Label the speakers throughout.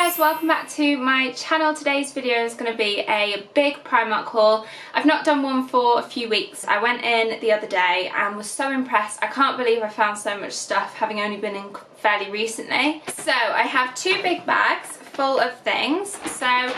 Speaker 1: guys, welcome back to my channel. Today's video is going to be a big Primark haul. I've not done one for a few weeks. I went in the other day and was so impressed. I can't believe I found so much stuff having only been in fairly recently. So I have two big bags full of things. So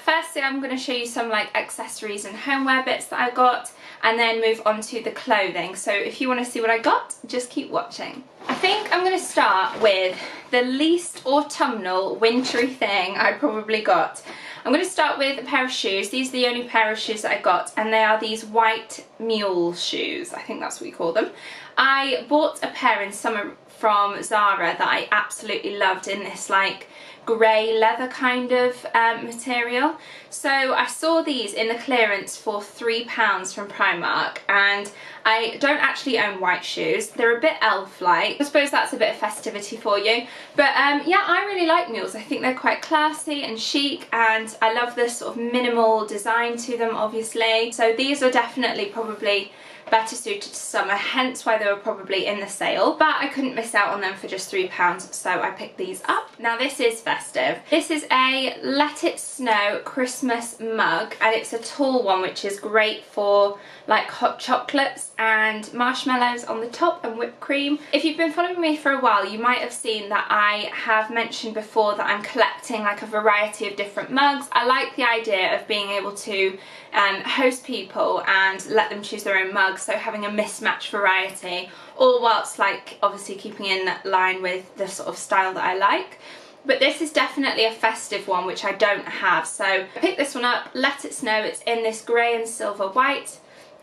Speaker 1: firstly I'm going to show you some like accessories and homeware bits that I got, and then move on to the clothing. So if you want to see what I got, just keep watching. I think I'm going to start with the least autumnal wintry thing I probably got. I'm going to start with a pair of shoes. These are the only pair of shoes that I got, and they are these white mule shoes. I think that's what you call them. I bought a pair in summer from Zara that I absolutely loved, in this like grey leather kind of material. So I saw these in the clearance for £3 from Primark, and I don't actually own white shoes. They're a bit elf-like. I suppose that's a bit of festivity for you. But yeah, I really like mules. I think they're quite classy and chic, and I love this sort of minimal design to them, obviously. So these are definitely probably better suited to summer, hence why they were probably in the sale, but I couldn't miss out on them for just £3, so I picked these up. Now this is festive. This is a Let It Snow Christmas mug, and it's a tall one which is great for like hot chocolates and marshmallows on the top and whipped cream. If you've been following me for a while, you might have seen that I have mentioned before that I'm collecting like a variety of different mugs. I like the idea of being able to host people and let them choose their own mugs, so having a mismatched variety, all whilst like obviously keeping in line with the sort of style that I like. But this is definitely a festive one which I don't have, so I picked this one up. Let It Snow. It's in this grey and silver white,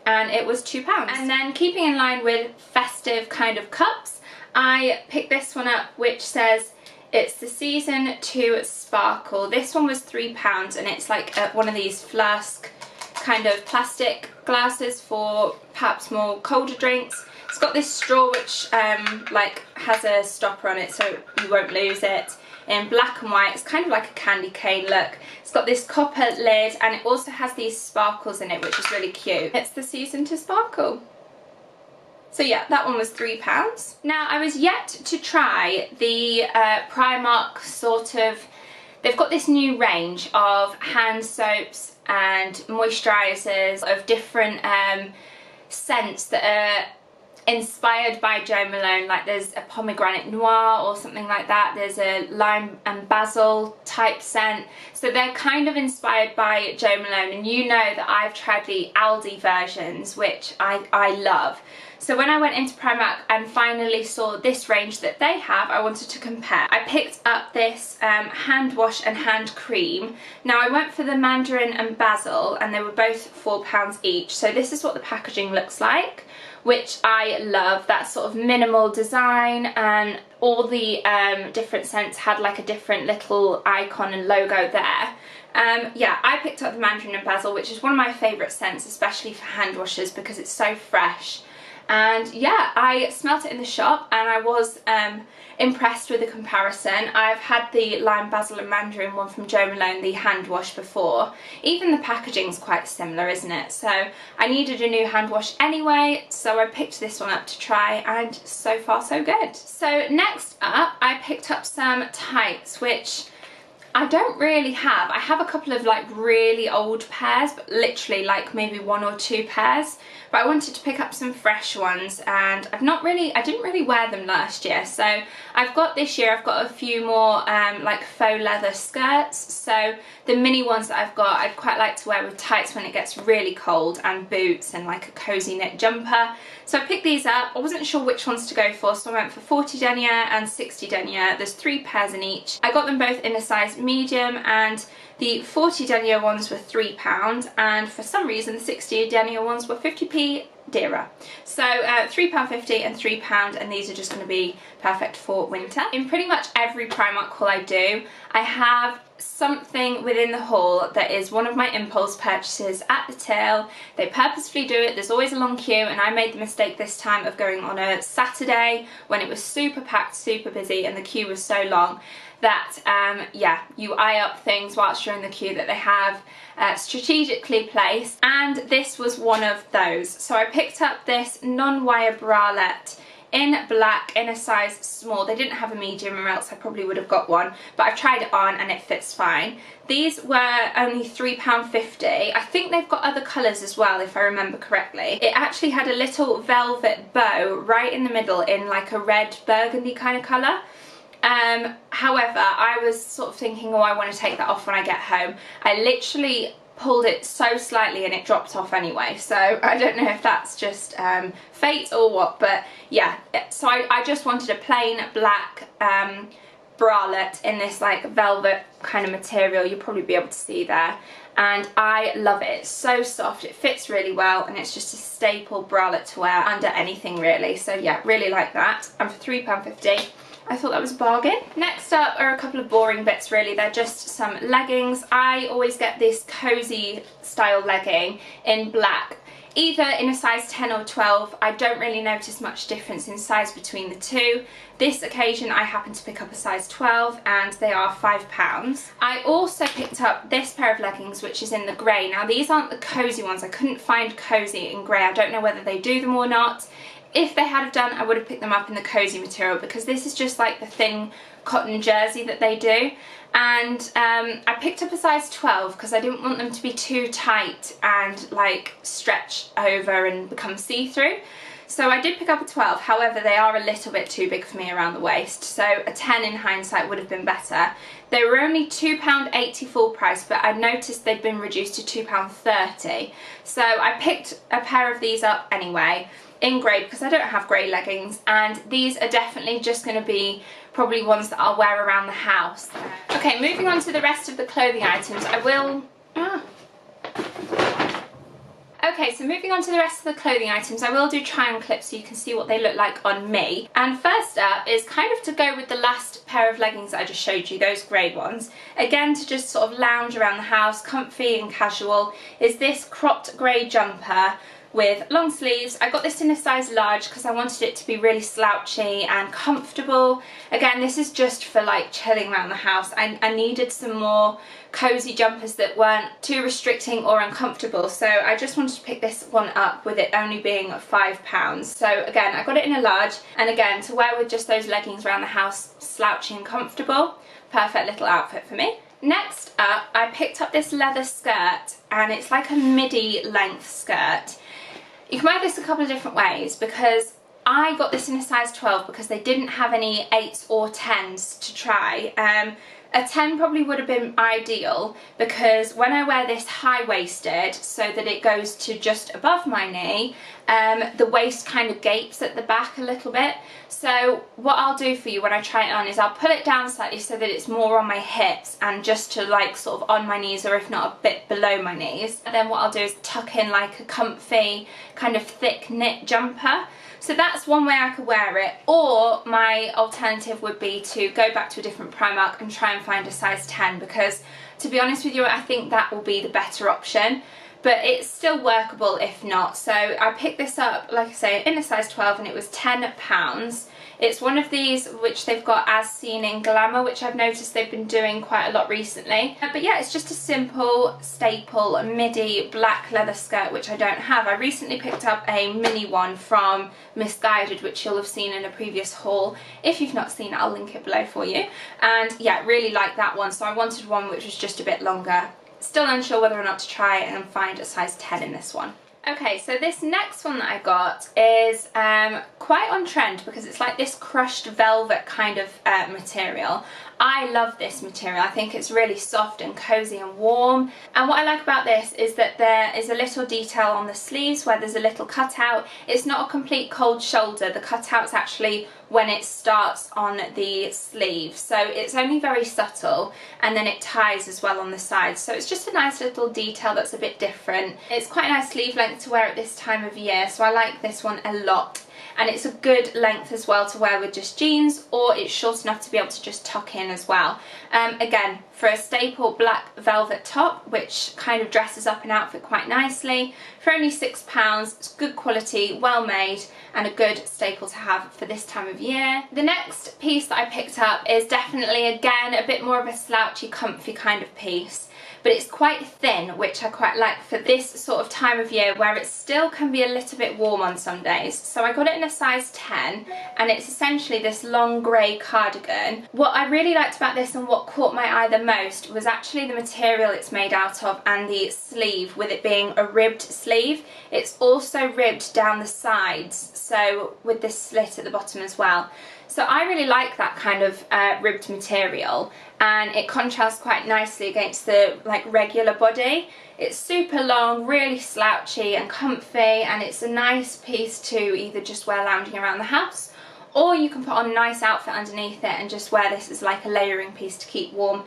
Speaker 1: and it was £2. And then keeping in line with festive kind of cups, I picked this one up which says it's the season to sparkle. This one was £3, and it's like one of these flask kind of plastic glasses for perhaps more colder drinks. It's got this straw which like has a stopper on it so you won't lose it, in black and white. It's kind of like a candy cane look. It's got this copper lid, and it also has these sparkles in it, which is really cute. It's the season to sparkle. So yeah, that one was £3. Now I was yet to try the Primark sort of, they've got this new range of hand soaps and moisturisers of different scents that are inspired by Jo Malone. Like there's a pomegranate noir or something like that, there's a lime and basil type scent, so they're kind of inspired by Jo Malone, and you know that I've tried the Aldi versions which I love. So when I went into Primark and finally saw this range that they have, I wanted to compare. I picked up this hand wash and hand cream. Now I went for the mandarin and basil, and they were both £4 each. So this is what the packaging looks like, which I love. That sort of minimal design, and all the different scents had like a different little icon and logo there. Yeah, I picked up the mandarin and basil, which is one of my favourite scents, especially for hand washes because it's so fresh. And yeah, I smelt it in the shop and I was impressed with the comparison. I've had the lime, basil and mandarin one from Jo Malone, the hand wash, before. Even the packaging's quite similar, isn't it? So I needed a new hand wash anyway, so I picked this one up to try, and so far so good. So next up, I picked up some tights, which I don't really have. I have a couple of like really old pairs, but literally like maybe 1 or 2 pairs. But I wanted to pick up some fresh ones, and I didn't really wear them last year. So I've got this year, I've got a few more like faux leather skirts. So the mini ones that I've got, I'd quite like to wear with tights when it gets really cold, and boots and like a cozy knit jumper. So I picked these up. I wasn't sure which ones to go for, so I went for 40 denier and 60 denier. There's 3 pairs in each. I got them both in a size medium, and the 40 denier ones were £3, and for some reason the 60 denier ones were 50p dearer. So £3.50 and £3, and these are just going to be perfect for winter. In pretty much every Primark haul I do, I have something within the haul that is one of my impulse purchases at the till. They purposefully do it. There's always a long queue, and I made the mistake this time of going on a Saturday when it was super packed, super busy, and the queue was so long that yeah, you eye up things whilst you're in the queue that they have strategically placed, and this was one of those. So I picked up this non-wire bralette in black in a size small. They didn't have a medium or else I probably would have got one, but I've tried it on and it fits fine. These were only £3.50. I think they've got other colours as well, if I remember correctly. It actually had a little velvet bow right in the middle in like a red burgundy kind of colour. However, I was sort of thinking, oh, I want to take that off when I get home. I literally pulled it so slightly and it dropped off anyway, so I don't know if that's just fate or what, but yeah, so I just wanted a plain black bralette in this like velvet kind of material. You'll probably be able to see there, and I love it. It's so soft, it fits really well, and it's just a staple bralette to wear under anything really. So yeah, really like that. And for £3.50 I thought that was a bargain. Next up are a couple of boring bits really. They're just some leggings. I always get this cozy style legging in black, either in a size 10 or 12. I don't really notice much difference in size between the two. This occasion I happened to pick up a size 12 and they are £5. I also picked up this pair of leggings which is in the grey. Now these aren't the cozy ones. I couldn't find cozy in grey. I don't know whether they do them or not. If they had have done, I would have picked them up in the cozy material, because this is just like the thin cotton jersey that they do. And I picked up a size 12 because I didn't want them to be too tight and like stretch over and become see-through. So I did pick up a 12, however they are a little bit too big for me around the waist, so a 10 in hindsight would have been better. They were only £2.80 full price, but I noticed they'd been reduced to £2.30. So I picked a pair of these up anyway, in grey, because I don't have grey leggings, and these are definitely just going to be probably ones that I'll wear around the house. Okay, moving on to the rest of the clothing items, Okay, so moving on to the rest of the clothing items, I will do try on clips so you can see what they look like on me. And first up is kind of to go with the last pair of leggings that I just showed you, those grey ones. Again, to just sort of lounge around the house, comfy and casual, is this cropped grey jumper with long sleeves. I got this in a size large because I wanted it to be really slouchy and comfortable. Again, this is just for like chilling around the house. I needed some more cozy jumpers that weren't too restricting or uncomfortable, so I just wanted to pick this one up with it only being £5. So again, I got it in a large, and again, to wear with just those leggings around the house, slouchy and comfortable, perfect little outfit for me. Next up, I picked up this leather skirt, and it's like a midi length skirt. You can wear this a couple of different ways, because I got this in a size 12 because they didn't have any 8s or 10s to try. A 10 probably would have been ideal, because when I wear this high-waisted so that it goes to just above my knee, the waist kind of gapes at the back a little bit. So what I'll do for you when I try it on is I'll pull it down slightly so that it's more on my hips and just to like sort of on my knees, or if not a bit below my knees. And then what I'll do is tuck in like a comfy kind of thick knit jumper. So that's one way I could wear it, or my alternative would be to go back to a different Primark and try and find a size 10, because to be honest with you, I think that will be the better option, but it's still workable if not. So I picked this up, like I say, in a size 12 and it was £10. It's one of these which they've got as seen in Glamour, which I've noticed they've been doing quite a lot recently. But yeah, it's just a simple staple midi black leather skirt, which I don't have. I recently picked up a mini one from Misguided, which you'll have seen in a previous haul. If you've not seen it, I'll link it below for you. And yeah, really like that one, so I wanted one which was just a bit longer. Still unsure whether or not to try it and find a size 10 in this one. Okay, so this next one that I got is quite on trend because it's like this crushed velvet kind of material. I love this material. I think it's really soft and cozy and warm. And what I like about this is that there is a little detail on the sleeves where there's a little cutout. It's not a complete cold shoulder. The cutout's actually when it starts on the sleeve. So it's only very subtle, and then it ties as well on the sides. So it's just a nice little detail that's a bit different. It's quite a nice sleeve length to wear at this time of year, so I like this one a lot. And it's a good length as well to wear with just jeans, or it's short enough to be able to just tuck in as well. Again, for a staple black velvet top, which kind of dresses up an outfit quite nicely, for only £6. It's good quality, well made, and a good staple to have for this time of year. The next piece that I picked up is definitely, again, a bit more of a slouchy, comfy kind of piece, but it's quite thin, which I quite like for this sort of time of year where it still can be a little bit warm on some days. So I got it in a size 10, and it's essentially this long grey cardigan. What I really liked about this and what caught my eye the most was actually the material it's made out of and the sleeve, with it being a ribbed sleeve. It's also ribbed down the sides, so with this slit at the bottom as well. So I really like that kind of ribbed material, and it contrasts quite nicely against the like regular body. It's super long, really slouchy and comfy, and it's a nice piece to either just wear lounging around the house, or you can put on a nice outfit underneath it and just wear this as like a layering piece to keep warm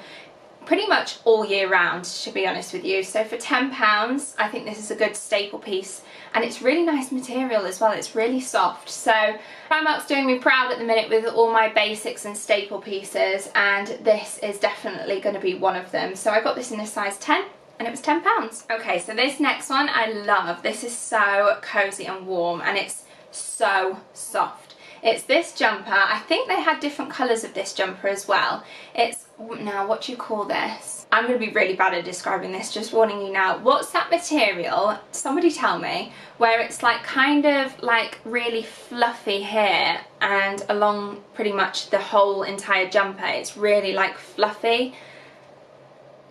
Speaker 1: pretty much all year round, to be honest with you. So for £10, I think this is a good staple piece, and it's really nice material as well. It's really soft. So Primark's doing me proud at the minute with all my basics and staple pieces, and this is definitely going to be one of them. So I got this in a size 10, and it was £10. Okay, so this next one I love. This is so cozy and warm, and it's so soft. It's this jumper. I think they had different colours of this jumper as well. It's, now what do you call this? I'm going to be really bad at describing this, just warning you now. What's that material? Somebody tell me. Where it's like kind of like really fluffy here and along pretty much the whole entire jumper. It's really like fluffy.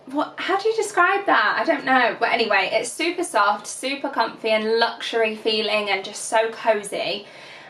Speaker 1: What, how do you describe that? I don't know, but anyway, it's super soft, super comfy and luxury feeling, and just so cozy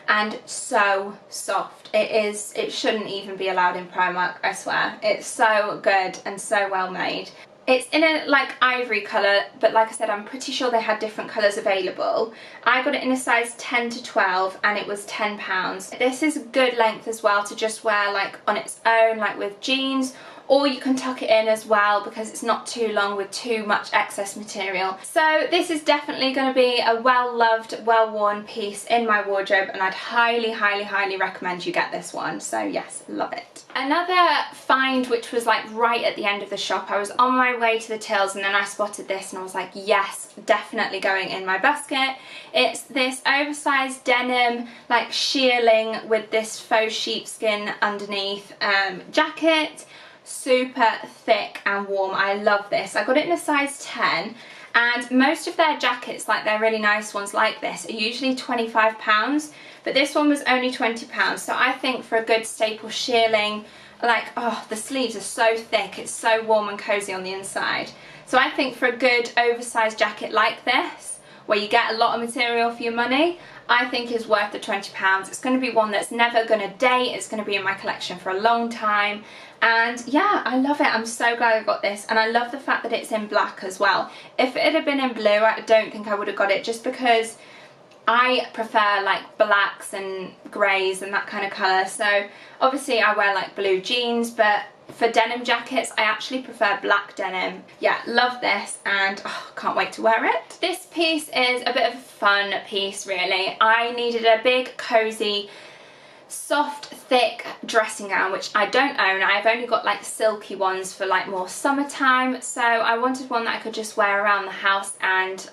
Speaker 1: and so soft. It shouldn't even be allowed in Primark, I swear. It's so good and so well made. It's in a like ivory colour, but like I said, I'm pretty sure they had different colours available. I got it in a size 10 to 12, and it was £10. This is a good length as well to just wear like on its own, like with jeans, or you can tuck it in as well because it's not too long with too much excess material. So this is definitely going to be a well-loved, well-worn piece in my wardrobe, and I'd highly, highly, highly recommend you get this one. So yes, love it. Another find which was like right at the end of the shop, I was on my way to the tills and then I spotted this and I was like, yes, definitely going in my basket. It's this oversized denim, like shearling with this faux sheepskin underneath jacket. Super thick and warm. I love this. I got it in a size 10, and most of their jackets, like their really nice ones like this, are usually £25, but this one was only £20. So I think for a good staple shearling, like, oh, the sleeves are so thick, it's so warm and cozy on the inside. So I think for a good oversized jacket like this, where you get a lot of material for your money, I think is worth the £20. It's going to be one that's never going to date. It's going to be in my collection for a long time. And yeah, I love it. I'm so glad I got this, and I love the fact that it's in black as well. If it had been in blue, I don't think I would have got it, just because I prefer like blacks and greys and that kind of colour. So obviously I wear like blue jeans, but for denim jackets I actually prefer black denim. Yeah, love this, and oh, can't wait to wear it. This piece is a bit of a fun piece really. I needed a big cozy soft thick dressing gown, which I don't own. I've only got like silky ones for like more summertime, so I wanted one that I could just wear around the house and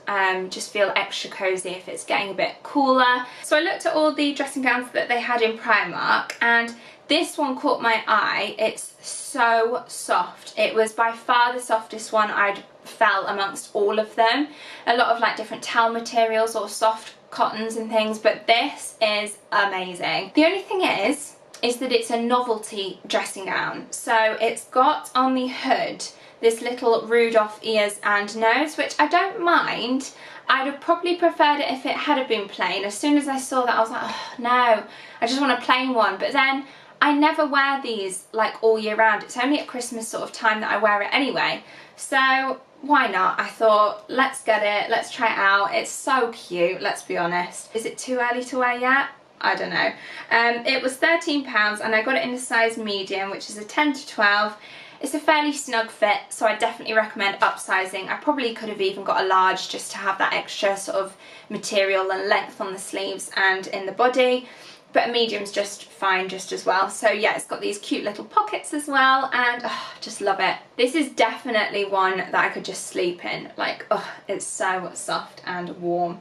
Speaker 1: just feel extra cozy if it's getting a bit cooler. So I looked at all the dressing gowns that they had in Primark, and this one caught my eye. It's so soft. It was by far the softest one I'd felt amongst all of them. A lot of like different towel materials or soft cottons and things, but this is amazing. The only thing is that it's a novelty dressing gown. So it's got on the hood this little Rudolph ears and nose, which I don't mind. I'd have probably preferred it if it had been plain. As soon as I saw that I was like, oh no, I just want a plain one. But then I never wear these like all year round. It's only at Christmas sort of time that I wear it anyway. So why not? I thought, let's get it, let's try it out. It's so cute, let's be honest. Is it too early to wear yet? I don't know. It was £13 and I got it in a size medium, which is a 10 to 12. It's a fairly snug fit, so I definitely recommend upsizing. I probably could have even got a large just to have that extra sort of material and length on the sleeves and in the body. but a medium's just fine just as well. So yeah, it's got these cute little pockets as well, and oh, just love it. This is definitely one that I could just sleep in. Like, oh, it's so soft and warm.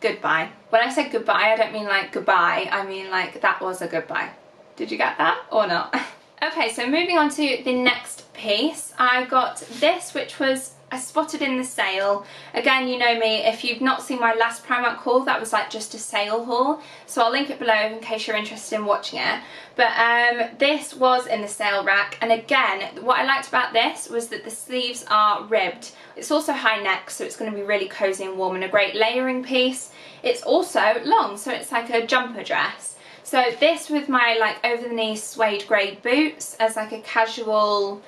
Speaker 1: Goodbye. When I say goodbye, I don't mean like goodbye, I mean like that was a goodbye. Did you get that or not? Okay, so moving on to the next piece, I got this, which was I spotted in the sale. Again, you know me, if you've not seen my last Primark haul, that was like just a sale haul, so I'll link it below in case you're interested in watching it. But this was in the sale rack, and again, what I liked about this was that the sleeves are ribbed. It's also high neck, so it's going to be really cozy and warm and a great layering piece. It's also long, so it's like a jumper dress. So this with my like over the knee suede grey boots as like a casual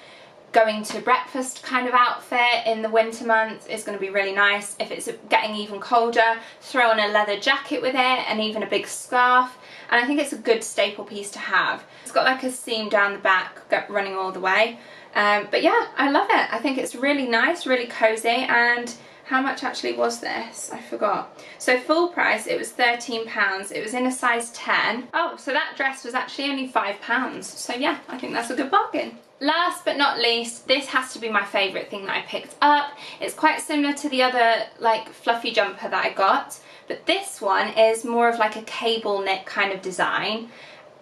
Speaker 1: going to breakfast kind of outfit in the winter months is going to be really nice. If it's getting even colder, throw on a leather jacket with it and even a big scarf, and I think it's a good staple piece to have. It's got like a seam down the back running all the way, but yeah, I love it. I think it's really nice, really cozy. And how much actually was this? I forgot. So full price, it was £13. It was in a size 10. Oh, so that dress was actually only £5. So yeah, I think that's a good bargain. Last but not least, this has to be my favourite thing that I picked up. It's quite similar to the other like fluffy jumper that I got, but this one is more of like a cable knit kind of design.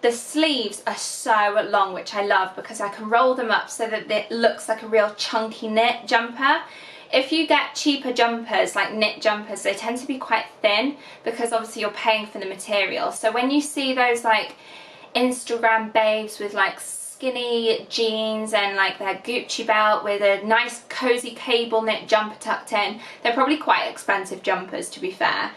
Speaker 1: The sleeves are so long, which I love because I can roll them up so that it looks like a real chunky knit jumper. If you get cheaper jumpers, like knit jumpers, they tend to be quite thin because obviously you're paying for the material. So when you see those like Instagram babes with like skinny jeans and like their Gucci belt with a nice cozy cable knit jumper tucked in, they're probably quite expensive jumpers, to be fair.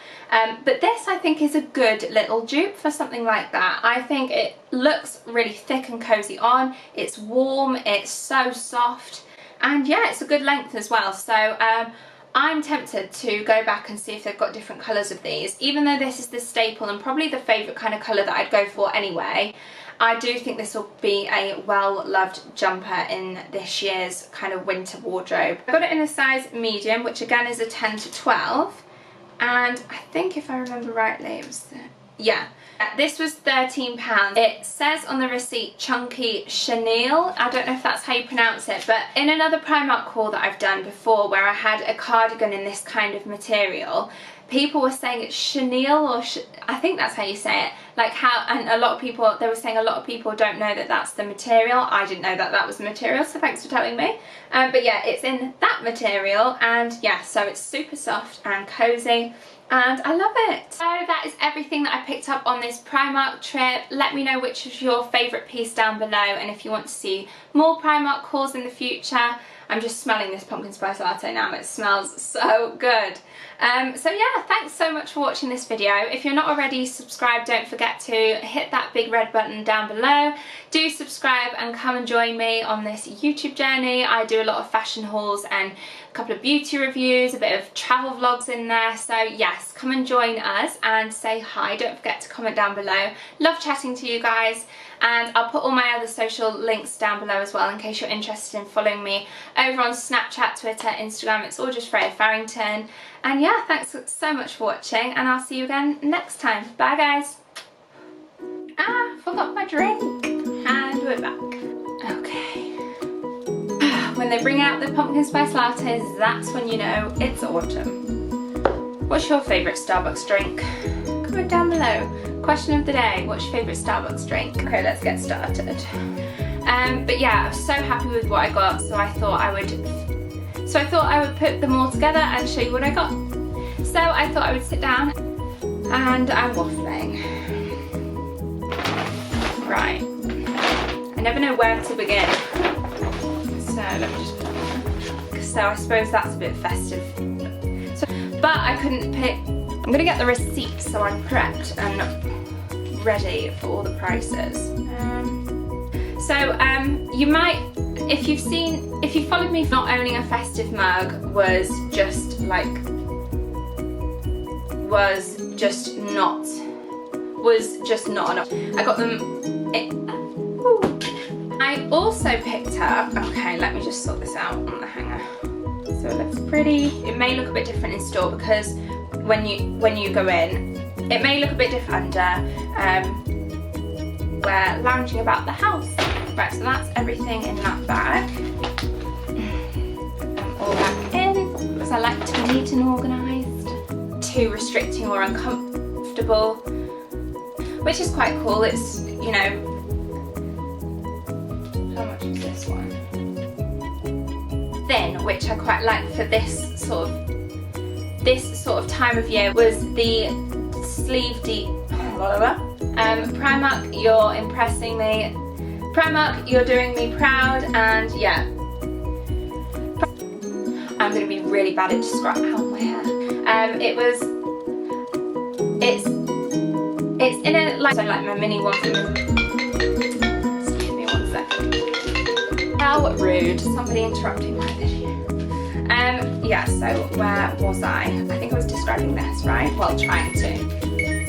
Speaker 1: But this I think is a good little dupe for something like that. I think it looks really thick and cozy on, it's warm, it's so soft. And yeah, it's a good length as well, so I'm tempted to go back and see if they've got different colours of these. Even though this is the staple and probably the favourite kind of colour that I'd go for anyway, I do think this will be a well-loved jumper in this year's kind of winter wardrobe. I got it in a size medium, which again is a 10 to 12, and I think if I remember rightly it was yeah. This was £13. It says on the receipt chunky chenille. I don't know if that's how you pronounce it, but in another Primark haul that I've done before where I had a cardigan in this kind of material, people were saying it's chenille, or I think that's how you say it. Like how, and a lot of people, they were saying a lot of people don't know that that's the material. I didn't know that that was the material, so thanks for telling me. But yeah, it's in that material, and yeah, so it's super soft and cozy. And I love it. So that is everything that I picked up on this Primark trip. Let me know which is your favourite piece down below, and if you want to see more Primark hauls in the future. I'm just smelling this pumpkin spice latte now, it smells so good. So yeah, thanks so much for watching this video. If you're not already subscribed, don't forget to hit that big red button down below. Do subscribe and come and join me on this YouTube journey. I do a lot of fashion hauls and a couple of beauty reviews, a bit of travel vlogs in there. So yes, come and join us and say hi. Don't forget to comment down below. Love chatting to you guys. And I'll put all my other social links down below as well in case you're interested in following me over on Snapchat, Twitter, Instagram. It's all just Freya Farrington. And yeah, thanks so much for watching, and I'll see you again next time. Bye guys. Ah, forgot my drink. And we're back. Okay. When they bring out the pumpkin spice lattes, that's when you know it's autumn. What's your favourite Starbucks drink? Comment down below. Question of the day, what's your favourite Starbucks drink? Okay, let's get started. But yeah, I was so happy with what I got, so I thought I would put them all together and show you what I got. So I thought I would sit down, and I'm waffling. Right. I never know where to begin. So let me just put that on. So I suppose that's a bit festive. But I couldn't pick. I'm gonna get the receipt so I'm prepped and ready for all the prices. You might, if you followed me, not owning a Festive mug was just not enough. I got them. I also picked up. Okay, let me just sort this out on the hanger. So it looks pretty. It may look a bit different in store because when you go in, It may look a bit different under we're lounging about the house. Right, so that's everything in that bag. All back in, because I like to be neat and organised. Too restricting or uncomfortable, which is quite cool. It's, you know, how much is this one? Thin, which I quite like for this sort of time of year, was the sleeve deep. Primark, you're impressing me. Primark, you're doing me proud, and yeah. I'm going to be really bad at describing how my hair. It's in a, like, so like my mini one. Excuse me 1 second. How rude, somebody interrupting my video. Yeah, so where was I? I think I was describing this, right? Well, trying to.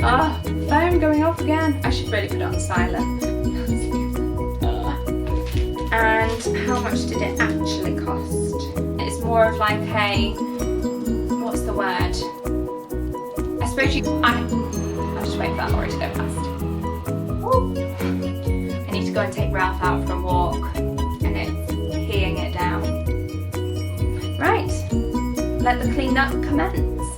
Speaker 1: Oh, phone going off again. I should really put it on silent. And how much did it actually cost? It's more of like a, what's the word? I suppose I'll just wait for that lorry to go past. Ooh. I need to go and take Ralph out for a walk, and it's peeing it down. Right, let the clean up commence.